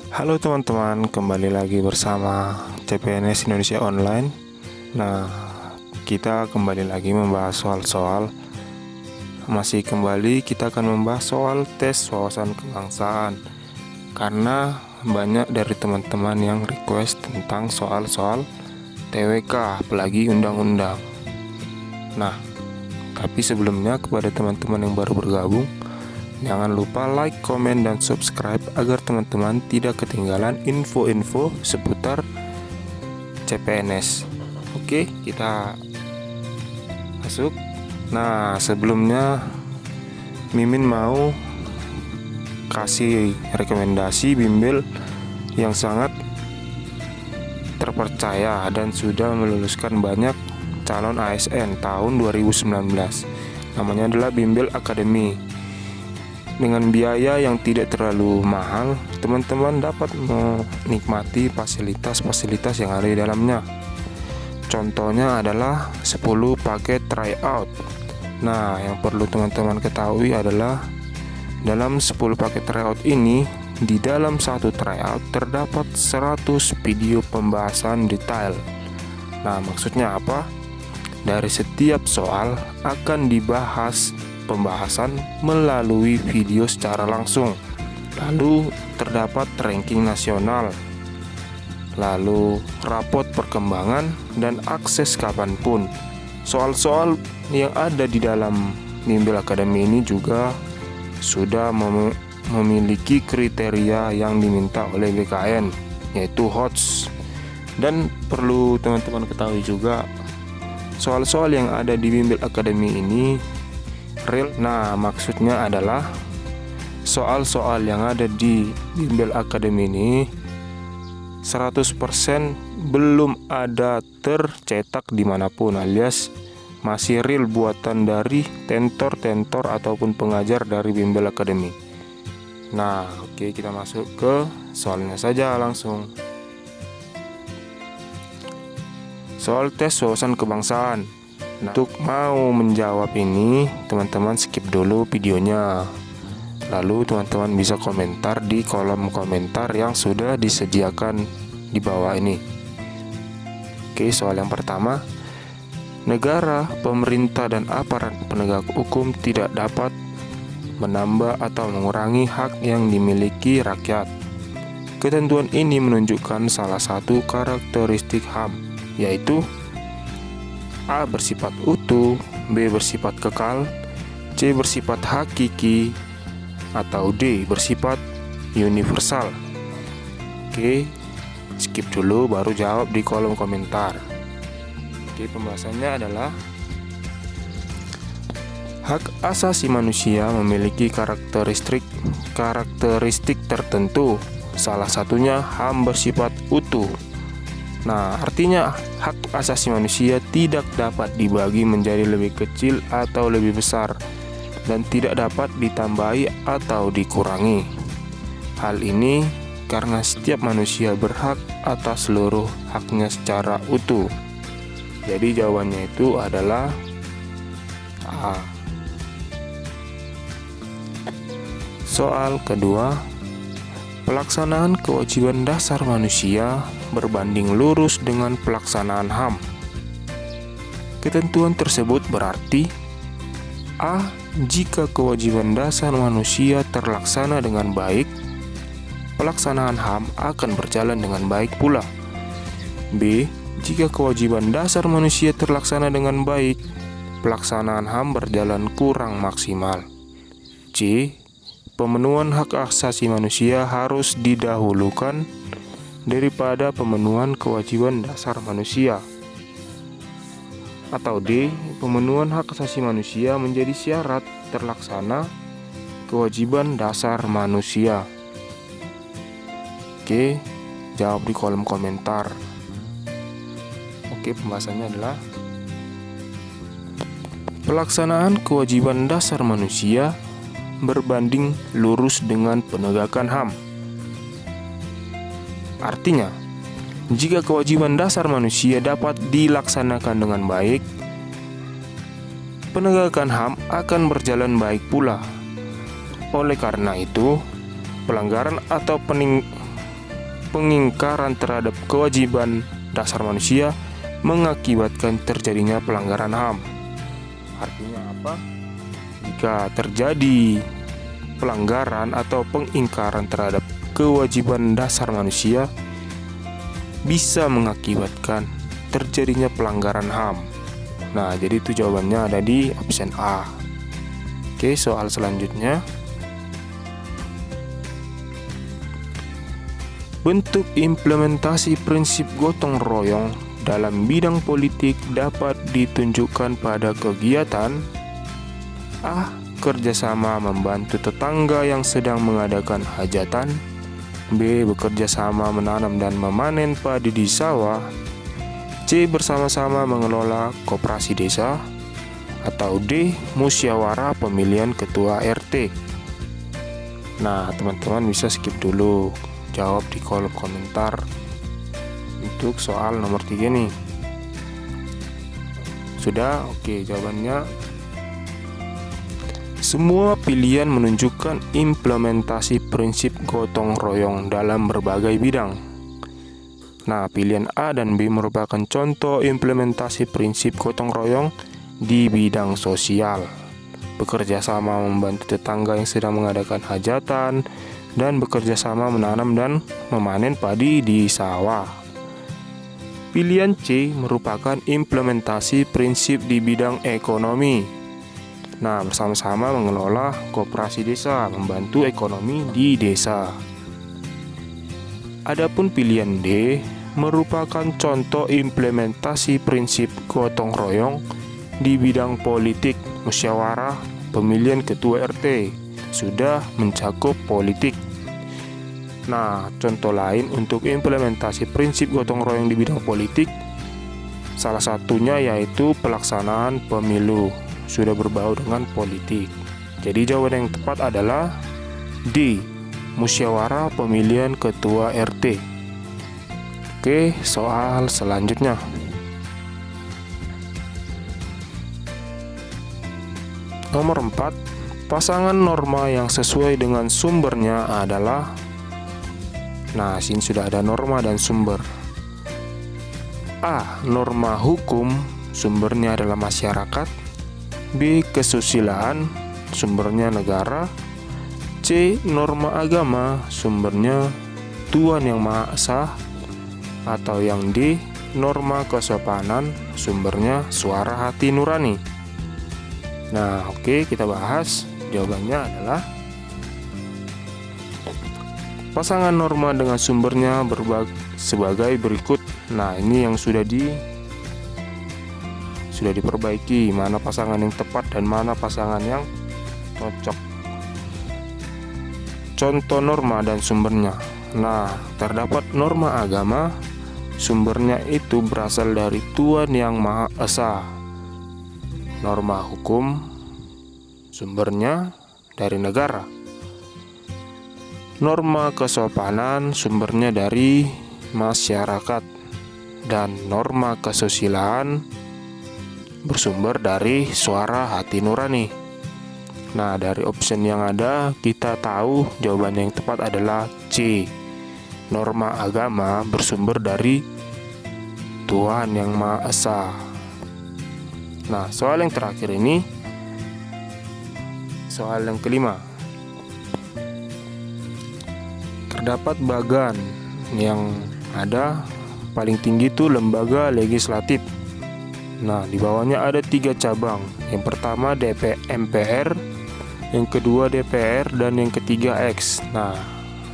Halo teman-teman, kembali lagi bersama CPNS Indonesia Online. Nah, kita kembali lagi membahas soal-soal. Masih kembali kita akan membahas soal tes wawasan kebangsaan. Karena banyak dari teman-teman yang request tentang soal-soal TWK, apalagi undang-undang. Nah, tapi sebelumnya kepada teman-teman yang baru bergabung, jangan lupa like, komen, dan subscribe agar teman-teman tidak ketinggalan info-info seputar CPNS. Oke, kita masuk. Nah, sebelumnya Mimin mau kasih rekomendasi bimbel yang sangat terpercaya dan sudah meluluskan banyak calon ASN tahun 2019. Namanya adalah Bimbel Academy. Dengan biaya yang tidak terlalu mahal, teman-teman dapat menikmati fasilitas-fasilitas yang ada di dalamnya. Contohnya adalah 10 paket tryout. Nah, yang perlu teman-teman ketahui adalah dalam 10 paket tryout ini, di dalam satu tryout terdapat 100 video pembahasan detail. Nah, maksudnya apa? Dari setiap soal akan dibahas pembahasan melalui video secara langsung. Lalu terdapat ranking nasional, lalu rapot perkembangan dan akses kapanpun. Soal-soal yang ada di dalam Bimbel Academy ini juga sudah memiliki kriteria yang diminta oleh BKN, yaitu HOTS. Dan perlu teman-teman ketahui juga, soal-soal yang ada di Bimbel Academy ini real. Nah, maksudnya adalah soal-soal yang ada di Bimbel Academy ini 100% belum ada tercetak dimanapun, alias masih real buatan dari tentor-tentor ataupun pengajar dari Bimbel Academy. Nah, oke, kita masuk ke soalnya saja langsung. Soal tes wawasan kebangsaan. Nah, untuk mau menjawab ini, teman-teman skip dulu videonya. Lalu teman-teman bisa komentar di kolom komentar yang sudah disediakan di bawah ini. Oke, soal yang pertama. Negara, pemerintah, dan aparat penegak hukum tidak dapat menambah atau mengurangi hak yang dimiliki rakyat. Ketentuan ini menunjukkan salah satu karakteristik HAM, yaitu A. bersifat utuh, B. bersifat kekal, C. bersifat hakiki, atau D. bersifat universal. Oke, skip dulu baru jawab di kolom komentar. Oke, pembahasannya adalah hak asasi manusia memiliki karakteristik tertentu. Salah satunya HAM bersifat utuh. Nah, artinya hak asasi manusia tidak dapat dibagi menjadi lebih kecil atau lebih besar dan tidak dapat ditambahi atau dikurangi. Hal ini karena setiap manusia berhak atas seluruh haknya secara utuh. Jadi jawabannya itu adalah A. Soal kedua, pelaksanaan kewajiban dasar manusia berbanding lurus dengan pelaksanaan HAM. Ketentuan tersebut berarti A. Jika kewajiban dasar manusia terlaksana dengan baik, pelaksanaan HAM akan berjalan dengan baik pula. B. Jika kewajiban dasar manusia terlaksana dengan baik, pelaksanaan HAM berjalan kurang maksimal. C. Pemenuhan hak asasi manusia harus didahulukan daripada pemenuhan kewajiban dasar manusia. Atau D. Pemenuhan hak asasi manusia menjadi syarat terlaksana kewajiban dasar manusia. Oke, jawab di kolom komentar. Oke, pembahasannya adalah pelaksanaan kewajiban dasar manusia berbanding lurus dengan penegakan HAM. Artinya, jika kewajiban dasar manusia dapat dilaksanakan dengan baik, penegakan HAM akan berjalan baik pula. Oleh karena itu, pelanggaran atau pengingkaran terhadap kewajiban dasar manusia mengakibatkan terjadinya pelanggaran HAM. Artinya apa? Jika terjadi pelanggaran atau pengingkaran terhadap kewajiban dasar manusia, bisa mengakibatkan terjadinya pelanggaran HAM. Nah, jadi itu jawabannya ada di option A. Oke, soal selanjutnya. Bentuk implementasi prinsip gotong royong dalam bidang politik dapat ditunjukkan pada kegiatan A. Kerjasama membantu tetangga yang sedang mengadakan hajatan. B. Bekerja sama menanam dan memanen padi di sawah. C. Bersama-sama mengelola koperasi desa. Atau D. Musyawarah pemilihan ketua RT. Nah, teman-teman bisa skip dulu, jawab di kolom komentar untuk soal nomor 3 nih. Sudah? Oke, jawabannya semua pilihan menunjukkan implementasi prinsip gotong royong dalam berbagai bidang. Nah, pilihan A dan B merupakan contoh implementasi prinsip gotong royong di bidang sosial. Bekerja sama membantu tetangga yang sedang mengadakan hajatan, dan bekerja sama menanam dan memanen padi di sawah. Pilihan C merupakan implementasi prinsip di bidang ekonomi. Nah, bersama-sama mengelola koperasi desa, membantu ekonomi di desa. Adapun pilihan D merupakan contoh implementasi prinsip gotong royong di bidang politik, musyawarah pemilihan ketua RT, sudah mencakup politik. Nah, contoh lain untuk implementasi prinsip gotong royong di bidang politik, salah satunya yaitu pelaksanaan pemilu, sudah berbau dengan politik. Jadi jawaban yang tepat adalah D. Musyawarah pemilihan ketua RT. Oke, soal selanjutnya. Nomor 4, pasangan norma yang sesuai dengan sumbernya adalah. Nah, sini sudah ada norma dan sumber. A. Norma hukum, sumbernya adalah masyarakat. B. Kesusilaan, sumbernya negara. C. Norma agama, sumbernya Tuhan Yang Maha Esa. Atau yang D. Norma kesopanan, sumbernya suara hati nurani. Nah, oke, kita bahas. Jawabannya adalah pasangan norma dengan sumbernya sebagai berikut. Nah, ini yang sudah diperbaiki, mana pasangan yang tepat dan mana pasangan yang cocok. Contoh norma dan sumbernya. Nah, terdapat norma agama, sumbernya itu berasal dari Tuhan Yang Maha Esa. Norma hukum, sumbernya dari negara. Norma kesopanan, sumbernya dari masyarakat. Dan norma kesusilaan bersumber dari suara hati nurani. Nah, dari option yang ada, kita tahu jawaban yang tepat adalah C. Norma agama bersumber dari Tuhan Yang Maha Esa. Nah, soal yang terakhir ini, soal yang kelima. Terdapat bagan yang ada paling tinggi itu lembaga legislatif. Nah, di bawahnya ada 3 cabang. Yang pertama MPR, yang kedua DPR, dan yang ketiga X. Nah,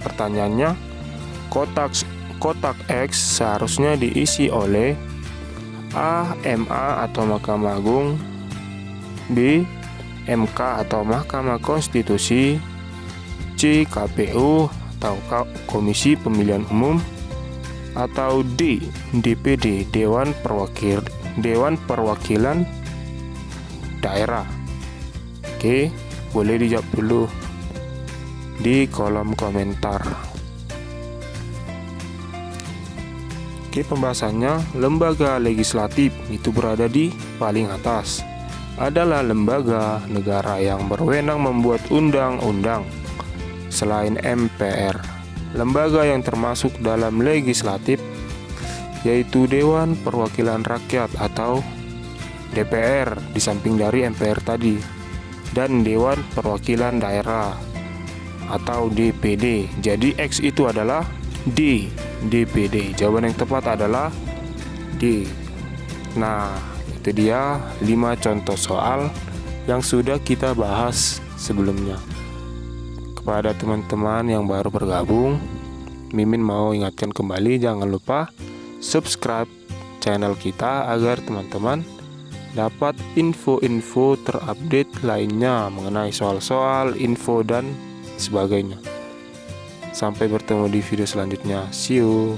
pertanyaannya, kotak X seharusnya diisi oleh A. MA atau Mahkamah Agung, B. MK atau Mahkamah Konstitusi, C. KPU atau Komisi Pemilihan Umum, atau D. DPD, Dewan Perwakilan Daerah. Oke, boleh dijawab dulu di kolom komentar. Oke, pembahasannya, lembaga legislatif itu berada di paling atas. Adalah lembaga negara yang berwenang membuat undang-undang selain MPR. lembaga yang termasuk dalam legislatif, yaitu Dewan Perwakilan Rakyat atau DPR di samping dari MPR tadi, dan Dewan Perwakilan Daerah atau DPD. Jadi X itu adalah D, DPD. Jawaban yang tepat adalah D. Nah, itu dia 5 contoh soal yang sudah kita bahas sebelumnya. Kepada teman-teman yang baru bergabung, Mimin mau ingatkan kembali, jangan lupa subscribe channel kita agar teman-teman dapat info-info terupdate lainnya mengenai soal-soal, info, dan sebagainya. Sampai bertemu di video selanjutnya. See you.